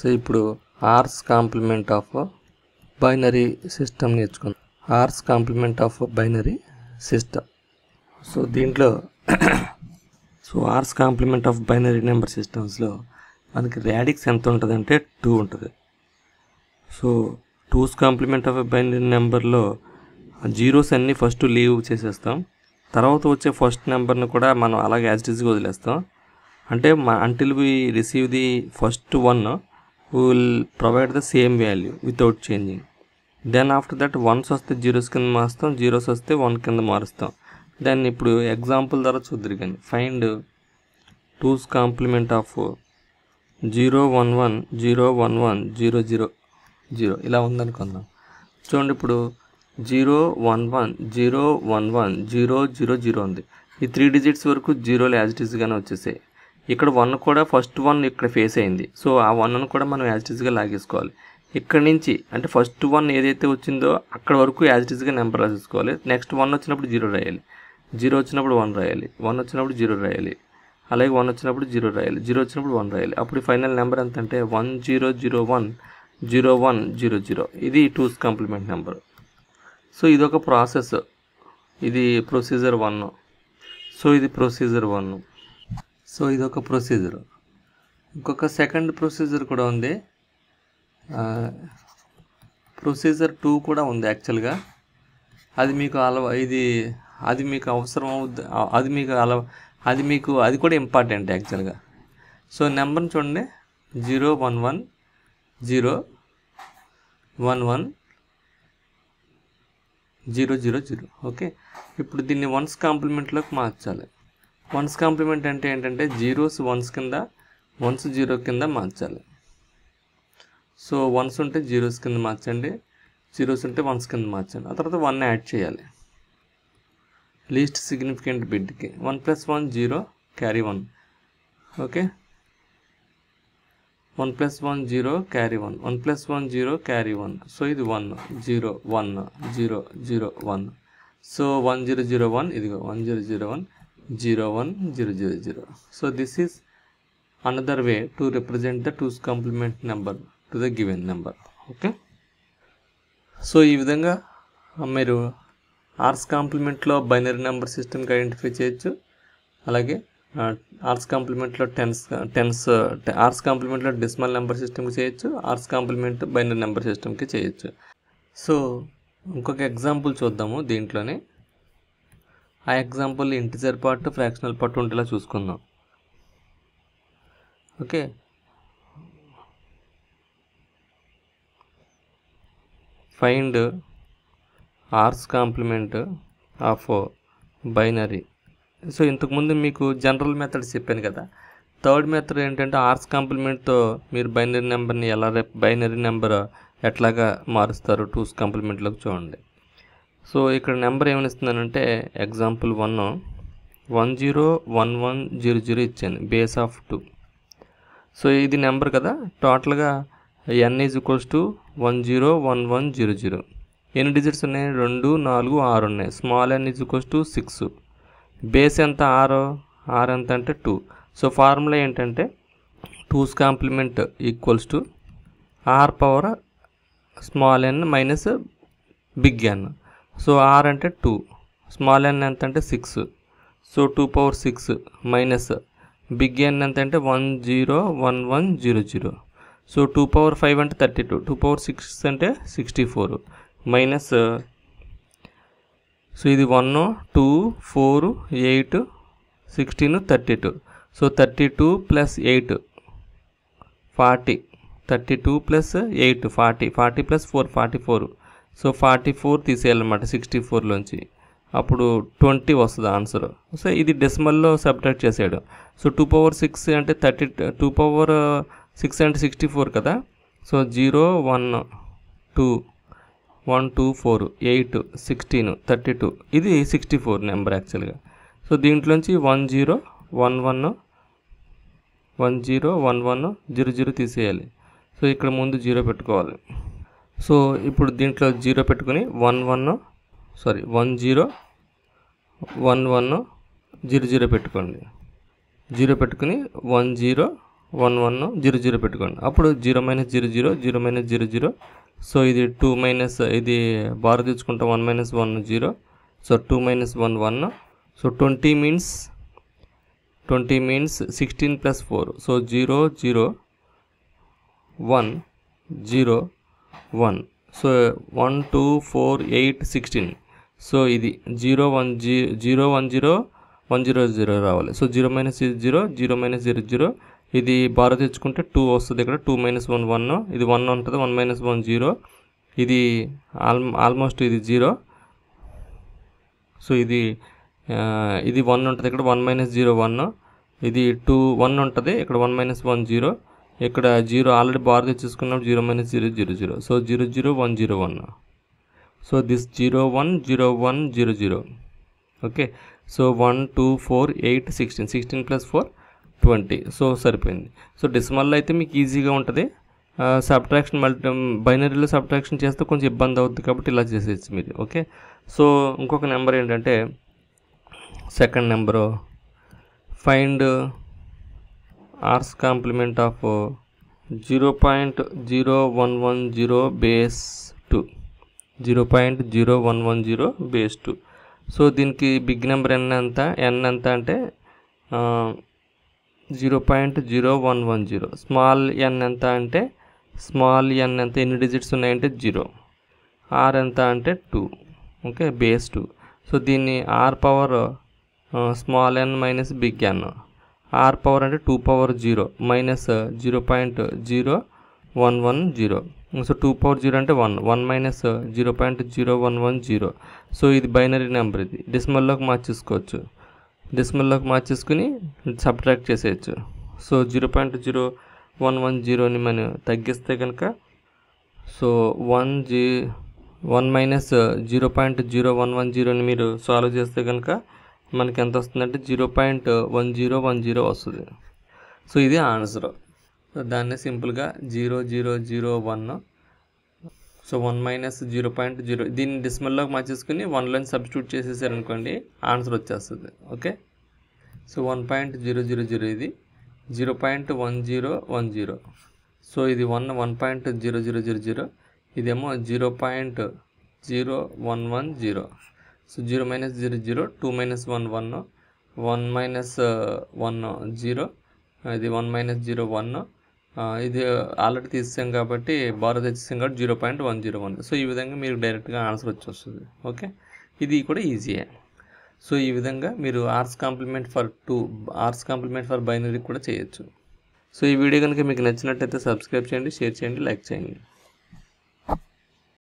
So ఇప్పుడు r's complement of binary system నేర్చుకుందాం. R's complement of binary system. So దీంట్లో r's complement of binary number సిస్టమ్స్లో మనకి radix ఎంత ఉంటుంది అంటే 2 ఉంటుంది. So 2's complement of binary నెంబర్లో జీరోస్ అన్నీ ఫస్ట్ లీవ్ చేసేస్తాం. తర్వాత వచ్చే ఫస్ట్ నెంబర్ని కూడా మనం అలాగే యాజ్ ఇట్ ఈజ్గా వదిలేస్తాం. అంటే until we receive the first one we will provide the same value without changing. Then after that ones వస్తే జీరోస్ కింద మారుస్తాం, జీరోస్ వస్తే 1 కింద మారుస్తాం. దెన్ ఇప్పుడు ఎగ్జాంపుల్ ద్వారా చూద్దరు కానీ ఫైండ్ 2's కాంప్లిమెంట్ ఆఫ్ 0 1 1 0 1 1 0 0 0 ఇలా ఉందనుకుందాం. చూడండి ఇప్పుడు 0 1 1 0 1 1 0 0 0 ఉంది. ఈ 3 డిజిట్స్ వరకు జీరోలు యాజ్ ఇట్ ఈజ్గానే వచ్చేసాయి. ఇక్కడ 1 కూడా ఫస్ట్ 1 ఇక్కడ ఫేస్ అయింది. సో ఆ 1ను కూడా మనం యాజ్ ఇట్ ఈజ్గా లాగేసుకోవాలి. ఇక్కడ నుంచి అంటే ఫస్ట్ 1 ఏదైతే వచ్చిందో అక్కడ వరకు యాజ్ ఇట్ ఈజ్గా నెంబర్ రాసేసుకోవాలి. నెక్స్ట్ 1 వచ్చినప్పుడు 0 రాయాలి, 0 వచ్చినప్పుడు 1 రాయాలి, 1 వచ్చినప్పుడు 0 రాయాలి, అలాగే 1 వచ్చినప్పుడు 0 రాయాలి, 0 వచ్చినప్పుడు 1 రాయాలి. అప్పుడు ఫైనల్ నెంబర్ ఎంత అంటే 1 0 0 1 0 1 0 0. ఇది 2's కాంప్లిమెంట్ నెంబర్. సో ఇదొక ప్రాసెస్, ఇది ప్రొసీజర్ 1. సో ఇది ప్రొసీజర్ 1. సో ఇదొక ప్రొసీజర్. ఇంకొక సెకండ్ ప్రొసీజర్ కూడా ఉంది, ప్రొసీజర్ 2 కూడా ఉంది యాక్చువల్గా. అది మీకు అది మీకు అవసరం అవుద్ది, అది కూడా ఇంపార్టెంట్ యాక్చువల్గా. సో నెంబర్ని చూడండి 0 1 1 0 1 1 0 0 0. ఓకే, ఇప్పుడు దీన్ని 1's కాంప్లిమెంట్లోకి మార్చాలి. 1's కాంప్లిమెంట్ అంటే ఏంటంటే జీరోస్ 1's కింద, 1's 0 కింద మార్చాలి. సో 1's ఉంటే జీరోస్ కింద మార్చండి, జీరోస్ ఉంటే 1's కింద మార్చండి. ఆ తర్వాత 1 యాడ్ చేయాలి లీస్ట్ సిగ్నిఫికెంట్ బిట్కి. 1 + 1 0 carry 1. Okay, 1 + 1 0 carry 1, 1 + 1 0 carry 1. So ఇది 1 0 1 0 0 1. సో 1 0 0 1, ఇదిగో 1 0 0 1 0 1 0 0 0. So this is another way to represent the 2's complement number to the given number. Okay, so ఈ విధంగా మీరు ఆర్స్ కాంప్లిమెంట్లో బైనరీ నెంబర్ సిస్టమ్కి ఐడెంటిఫై చేయొచ్చు. అలాగే ఆర్స్ కాంప్లిమెంట్లో ఆర్స్ కాంప్లిమెంట్లో డెసిమల్ నెంబర్ సిస్టమ్కి చేయొచ్చు, ఆర్స్ కాంప్లిమెంట్ బైనరీ నెంబర్ సిస్టమ్కి చేయొచ్చు. సో ఇంకొక ఎగ్జాంపుల్ చూద్దాము దీంట్లోనే. ఆ example integer part, fractional part ఉండేలా చూసుకుందాం. Okay, find r's complement of binary. So ఇంతకుముందు మీకు జనరల్ మెథడ్స్ చెప్పాను కదా. థర్డ్ మెథడ్ ఏంటంటే ఆర్స్ కాంప్లిమెంట్తో మీరు బైనరీ నెంబర్ని బైనరీ నెంబర్ ఎట్లాగా మారుస్తారు 2's కాంప్లిమెంట్లోకి చూడండి. సో ఇక్కడ నెంబర్ ఏమని ఇస్తున్నానంటే ఎగ్జాంపుల్ 1 1 0 1 1 0 0 ఇచ్చాను, బేస్ ఆఫ్ 2. సో ఇది నెంబర్ కదా, టోటల్గా n = 1 0 1 1 0 0. ఎన్ని డిజిట్స్ ఉన్నాయి? 2 4 6 ఉన్నాయి. Small n = 6. బేస్ ఎంత? 6 ఎంత అంటే 2. సో ఫార్ములా ఏంటంటే 2's complement = r power small n minus big n. So r అంటే 2, స్మాల్ n ఎంత అంటే 6. సో 2^6 మైనస్ బిగ్ n ఎంత అంటే 1 0 1 1 0 0. సో 2^5 అంటే 32, 2^6 అంటే 64 మైనస్. సో ఇది 1 2 4 8 16 32. సో 32 + 8 40, 32 + 8 40, 40 + 4 44. సో 44 తీసేయాలన్నమాట 64లోంచి, అప్పుడు 20 వస్తుంది ఆన్సర్. సో ఇది డెసిమల్లో సబ్ట్రాక్ట్ చేసాడు. సో 2^6 అంటే 2^6 అంటే 64 కదా. సో 0 1 2 1 2 4 8 16 32, ఇది 64 నెంబర్ యాక్చువల్గా. సో దీంట్లోంచి 1 0 1 1 1 0 1 1 0 0 తీసేయాలి. సో ఇక్కడ ముందు 0 పెట్టుకోవాలి. సో ఇప్పుడు దీంట్లో 0 పెట్టుకుని 1 0 1 1 0 0 పెట్టుకోండి. 0 పెట్టుకుని 1 0 1 1 0 0 పెట్టుకోండి. అప్పుడు 0 - 0 0 0 - 0 0. సో ఇది 2 మైనస్ ఇది బార్ తెచ్చుకుంటే 1 - 1 0. So 2 - 1 1. So 20 means 16 + 4. So 0 0 1 0 1. So 1 2 4 8 16. So ఇది 0 1 0 1 0 1 0 0 రావాలి. సో 0 - 0 0 0 - 0 0. ఇది బార్ తెచ్చుకుంటే 2 వస్తుంది. ఇక్కడ 2 - 1 1. ఇది 1 ఉంటుంది. 1 - 1 0. ఇది ఆల్మోస్ట్ ఇది 0. సో ఇది 1 ఉంటుంది. ఇక్కడ 1 - 0 1. ఇది 2 1 ఉంటుంది. ఇక్కడ 1 - 1 0. ఇక్కడ 0 ఆల్రెడీ బార్ తెచ్చేసుకున్నప్పుడు 0 - 0 0 0. So 0 0 1 0 1. So this 0 1 0 1 0 0. Okay. So 1 2 4 8 16 16 + 4 20. So సరిపోయింది. సో డెసిమల్లో అయితే మీకు ఈజీగా ఉంటుంది. సబ్ట్రాక్షన్ బైనరీలో సబ్ట్రాక్షన్ చేస్తే కొంచెం ఇబ్బంది అవుతుంది కాబట్టి ఇలా చేసేయచ్చు మీరు. ఓకే. సో ఇంకొక నెంబర్ ఏంటంటే second number find r's complement of 0.0110 base 2. 0.0110 base 2. So దీనికి బిగ్ నెంబర్ n ఎంత అంటే 0.0110. స్మాల్ n ఎంత అంటే ఎన్ని డిజిట్స్ ఉన్నాయంటే 0. ఆర్ ఎంత అంటే 2. ఓకే. బేస్ 2. సో దీన్ని r power small n minus big n. R power అంటే 2 పవర్ 0 మైనస్ 0.0110. సో 2 పవర్ 0 అంటే 1 1 మైనస్ 0.0110. సో ఇది బైనరీ నెంబర్. ఇది డెసిమల్లోకి మార్చేసుకుని సబ్ట్రాక్ట్ చేసేయచ్చు. సో 0.0110ని మనం తగ్గిస్తే కనుక సో 1 మైనస్ 0.0110ని మీరు సాల్వ్ చేస్తే కనుక మనకి ఎంత వస్తుందంటే 0.1010 వస్తుంది. సో ఇది ఆన్సర్. సో దాన్ని సింపుల్గా 0 0 0 1. సో 1 మైనస్ 0.0 దీన్ని డెసిమల్లోకి మార్చేసుకుని 1లోని సబ్స్టిట్యూట్ చేసేసారనుకోండి ఆన్సర్ వచ్చేస్తుంది. ఓకే. సో 1.000 ఇది 0.1010. సో ఇది 1.0000. ఇదేమో 0.0110. సో 0 - 0 0 2 - 1 1 1 - 1 0. ఇది 1 - 0 1. ఇది ఆల్రెడీ తీసాం కాబట్టి బార్ తెచ్చేసాం కాబట్టి 0.101. సో ఈ విధంగా మీరు డైరెక్ట్గా ఆన్సర్ వచ్చేస్తుంది. ఓకే. ఇది కూడా ఈజీయే. సో ఈ విధంగా మీరు ఆర్స్ కాంప్లిమెంట్ ఫర్ బైనరీ కూడా చేయొచ్చు. సో ఈ వీడియో కనుక మీకు నచ్చినట్టయితే సబ్స్క్రైబ్ చేయండి, షేర్ చేయండి, లైక్ చేయండి.